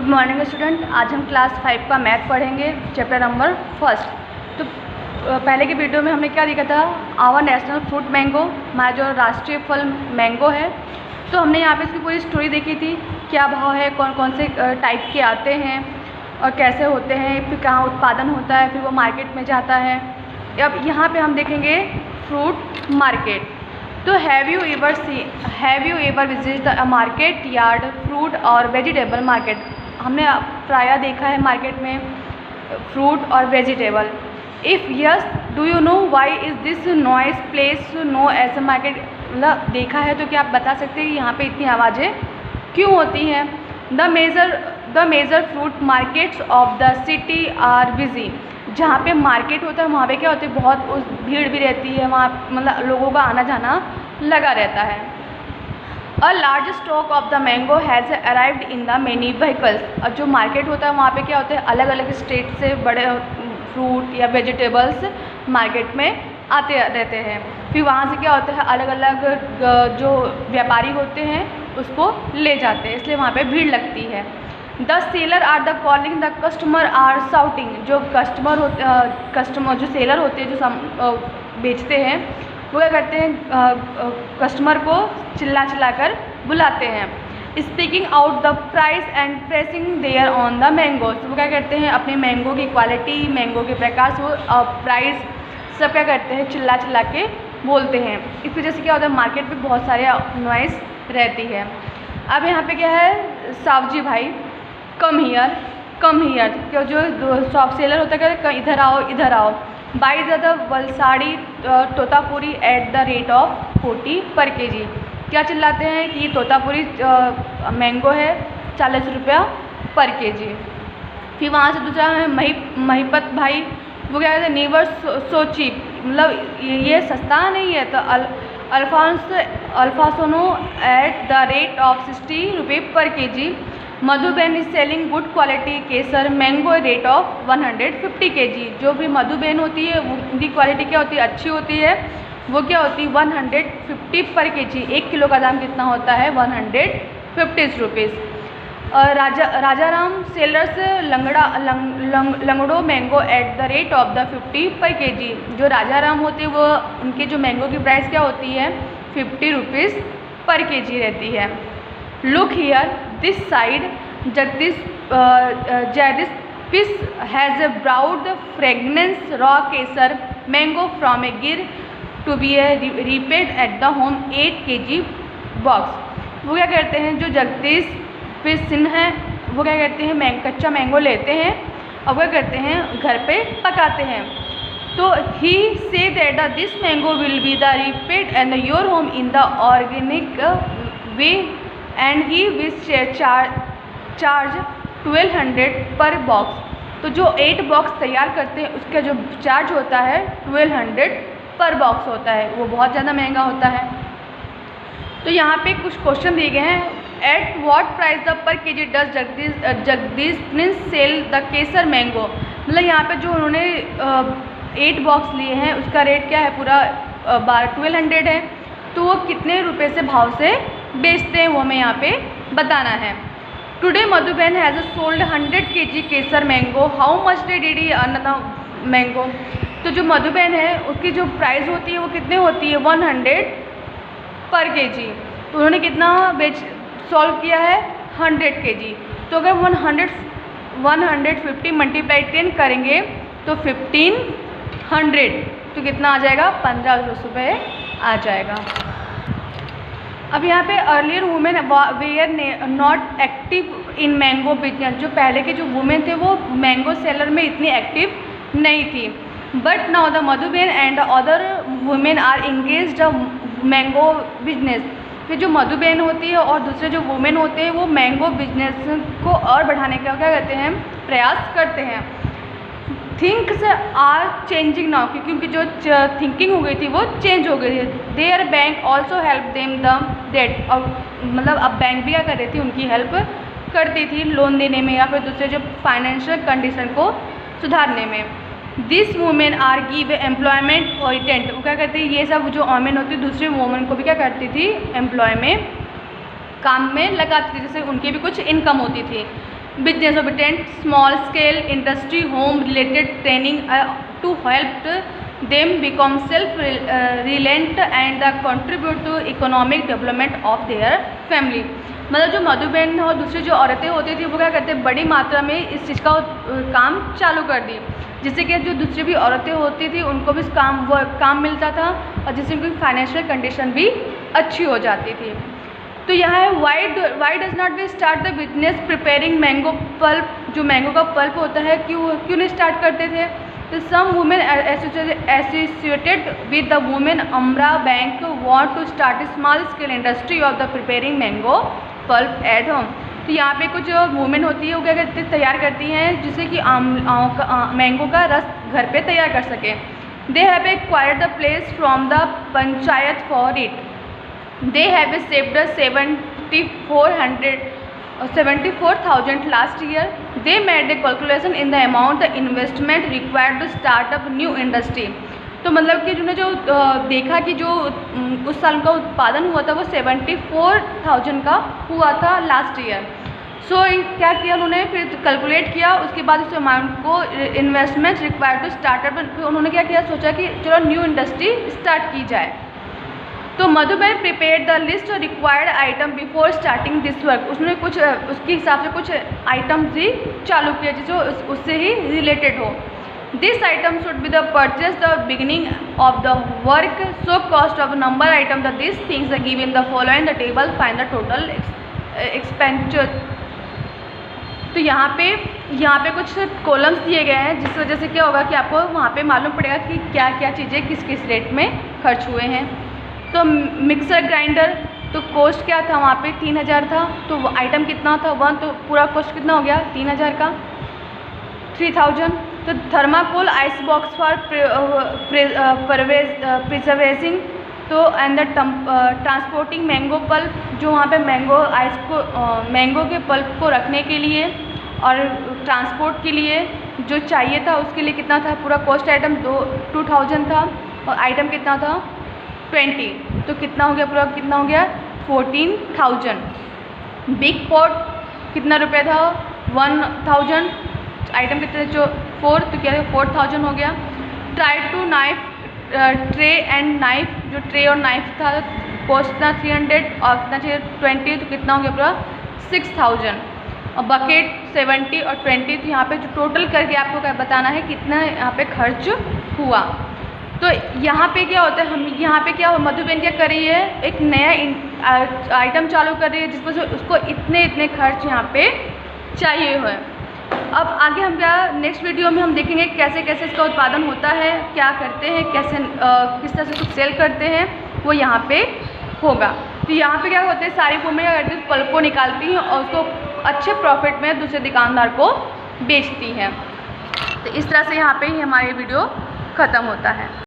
Morning student, आज हम class 5 का मैथ पढ़ेंगे, चैप्टर नंबर 1। तो पहले के वीडियो में हमने क्या देखा था, आवर नेशनल फ्रूट मैंगो, हमारा जो राष्ट्रीय फल मैंगो है। तो हमने यहाँ पे इसकी पूरी स्टोरी देखी थी, क्या भाव है, कौन कौन से टाइप के आते हैं और कैसे होते हैं, फिर कहाँ उत्पादन होता है, फिर वो मार्केट में जाता है। अब यहाँ पे हम देखेंगे फ्रूट मार्केट। तो have you ever visit the market yard, fruit और वेजिटेबल मार्केट। हमने प्रायः देखा है मार्केट में फ्रूट और vegetable. If yes, do you know why is this noise place known as a market. मतलब देखा है तो क्या आप बता सकते हैं कि यहाँ पे इतनी आवाज़ें क्यों होती हैं। The major fruit markets of the city are busy. जहाँ पे मार्केट होता है वहाँ पे क्या होता है, बहुत भीड़ भी रहती है, वहाँ मतलब लोगों का आना जाना लगा रहता है। A large stock of the mango has arrived in the many vehicles. और जो मार्केट होता है वहाँ पे क्या होता है, अलग अलग स्टेट से बड़े फ्रूट या वेजिटेबल्स मार्केट में आते रहते हैं। फिर वहाँ से क्या होता है, अलग अलग जो व्यापारी होते हैं उसको ले जाते हैं, इसलिए वहाँ पे भीड़ लगती है। The seller are the calling, the customer are shouting. जो कस्टमर जो सेलर होते हैं, जो बेचते हैं, वो क्या करते हैं, कस्टमर को चिल्ला कर बुलाते हैं। Speaking out the price and praising their on the mango. वो क्या करते हैं, अपने मैंगो की क्वालिटी, मैंगो के प्रकार, वो प्राइस सब क्या करते हैं, चिल्ला के बोलते हैं। इस वजह से क्या होता है, मार्केट में बहुत सारे नॉइस रहती है। अब यहाँ पे क्या है, सावजी भाई कम हियर क्यों, जो शॉप सेलर होता है कहते इधर आओ। By the Valsadi Totapuri at the rate of 40 per KG. क्या चिल्लाते हैं कि तोतापुरी मैंगो है 40 रुपया पर केजी। फिर वहाँ से दूसरा है महिपत भाई, वो क्या कहते हैं, नेवर सो चीप, मतलब ये सस्ता नहीं है। तो अल्फासोनो एट द रेट ऑफ 60 रुपये पर KG. Madhuben is selling good quality Kesar mango rate of 150 KG. जो भी मधुबेन होती है उनकी क्वालिटी क्या होती है, अच्छी होती है, वो क्या होती है 150 पर केजी। 1 किलो का दाम कितना होता है, 150 रुपीज़। और Rajaram sellers Langdo mango at the rate of the 50 per KG. जो राजाराम होते हैं वो उनके जो मैंगो की प्राइस क्या होती है, 50 रुपीज़ पर केजी रहती है। लुक हियर दिस साइड, जैदिस fish has broad fragrance raw Kesar mango from a Gir to be riped at the home 8 kg box. वो क्या करते हैं, जो जगदीश फिश सिंह हैं, वो क्या करते हैं, कच्चा मैंगो लेते हैं और क्या करते हैं, घर पे पकाते हैं। तो ही से that this mango will be the riped and your home in the organic way and he will charge 1200 per box. तो जो 8 बॉक्स तैयार करते हैं उसका जो चार्ज होता है 1200 पर बॉक्स होता है, वो बहुत ज़्यादा महंगा होता है। तो यहाँ पे कुछ क्वेश्चन दिए गए हैं। At what price the per kg does Jagdish Prince sell the Kesar mango. मतलब यहाँ पे जो उन्होंने 8 बॉक्स लिए हैं उसका रेट क्या है, पूरा 1200 है। तो वो कितने रुपए से भाव से बेचते हैं वो हमें यहाँ पे बताना है। Today Madhuben has sold 100 kg Kesar mango, how much did he earn the mango. तो जो मधुबेन है उसकी जो प्राइस होती है वो कितने होती है, 100 पर केजी। तो उन्होंने कितना सॉल्व किया है, 100 kg। तो अगर 150 मल्टीप्लाई 10 करेंगे तो 1500, तो कितना आ जाएगा, 1500 रुपये आ जाएगा। अब यहाँ पे earlier women were not active in mango business. जो पहले के जो वुमेन थे वो मैंगो सेलर में इतनी एक्टिव नहीं थी। But now the Madhuben and other women are engaged mango business. फिर जो मधुबेन होती है और दूसरे जो वुमेन होते हैं वो मैंगो बिजनेस को और बढ़ाने का क्या करते हैं, प्रयास करते हैं। थिंक्स आर चेंजिंग नाउ, क्योंकि जो थिंकिंग हो गई थी वो चेंज हो गई थी। Their bank also help them the debt. और मतलब अब बैंक भी क्या कर रही थी, उनकी हेल्प करती थी लोन देने में या फिर दूसरे जो फाइनेंशियल कंडीशन को सुधारने में। This women are give employment oriented. वो क्या करती है, ये सब जो वुमेन होती है दूसरी वुमेन को भी क्या करती थी, एम्प्लॉय में काम में लगाती थी, जिससे उनकी भी कुछ इनकम होती थी। business obtained small scale industry home related training to help them become self reliant and contribute to economic development of their family। मतलब जो मधु बहन और दूसरी जो औरतें होती थी वो क्या करते बड़ी मात्रा में इस चीज़ का काम चालू कर दी, जिससे कि जो दूसरी भी औरतें होती थी उनको भी काम मिलता था और जिससे उनकी फाइनेंशियल कंडीशन भी अच्छी हो जाती थी। तो यहाँ है why does not we start the business preparing mango pulp. जो मैंगो का पल्प होता है क्यों नहीं स्टार्ट करते थे। तो some women associated with the women अमरा bank want to start small scale industry of the preparing mango pulp at home. तो यहाँ पे कुछ वुमेन होती है वो क्या करती तैयार करती हैं जिससे कि मैंगो का रस घर पे तैयार कर सकें। They have acquired the place from the panchayat for it. They have saved 74,000 last year. They made a calculation in the amount the investment required to start up new industry। तो मतलब कि उन्होंने जो देखा कि जो उस साल का उत्पादन हुआ था वो 74,000 का हुआ था लास्ट ईयर। सो क्या किया उन्होंने, फिर कैलकुलेट किया, उसके बाद उस अमाउंट को इन्वेस्टमेंट रिक्वायर्ड टू स्टार्टअप, फिर उन्होंने क्या किया, सोचा कि चलो न्यू इंडस्ट्री स्टार्ट की जाए। तो मधु बहन prepare the list required item before starting this work. उसने कुछ उसके हिसाब से कुछ आइटम्स ही चालू किया जो उससे ही रिलेटेड हो। This item should be the purchase the beginning of the work, so cost of number item the this things the give in the following the table, find the total expenditure. तो यहाँ पे कुछ columns दिए गए हैं जिस वजह से क्या होगा कि आपको वहाँ पे मालूम पड़ेगा कि क्या क्या चीज़ें किस किस रेट में खर्च हुए हैं। तो मिक्सर ग्राइंडर तो कॉस्ट क्या था वहाँ पे 3000 था, तो वो आइटम कितना था 1, तो पूरा कॉस्ट कितना हो गया 3000 का 3000। तो थर्माकोल आइस बॉक्स फॉर प्रिजर्वेसिंग, तो and the transporting mango pulp, जो वहाँ पे मैंगो के पल्प को रखने के लिए और ट्रांसपोर्ट के लिए जो चाहिए था उसके लिए कितना था, पूरा कॉस्ट आइटम 2000 था और आइटम कितना था 20, तो कितना हो गया, पूरा कितना हो गया 14,000। बिग पॉट कितना रुपये था 1000, आइटम कितने जो 4, तो क्या 4000 हो गया। Try to knife tray and knife, जो ट्रे और नाइफ था कॉस्ट था 300 और कितना चाहिए 20, तो कितना हो गया पूरा 6000। और बकेट 70 और 20, तो यहाँ पे जो टोटल करके आपको क्या बताना है कितना यहाँ पे खर्च हुआ। तो यहाँ पे क्या होता है, हम यहाँ पे क्या मधु बहन क्या कर रही है, एक नया आइटम चालू कर रही है जिसको उसको इतने खर्च यहाँ पे चाहिए हुए। अब आगे हम क्या नेक्स्ट वीडियो में हम देखेंगे कैसे कैसे इसका उत्पादन होता है, क्या करते हैं, कैसे किस तरह से उसको सेल करते हैं, वो यहाँ पे होगा। तो यहाँ पे क्या होता है, सारी वुमेन पल्प को निकालती हैं और उसको अच्छे प्रॉफिट में दूसरे दुकानदार को बेचती हैं। तो इस तरह से यहाँ पे ही हमारी वीडियो ख़त्म होता है।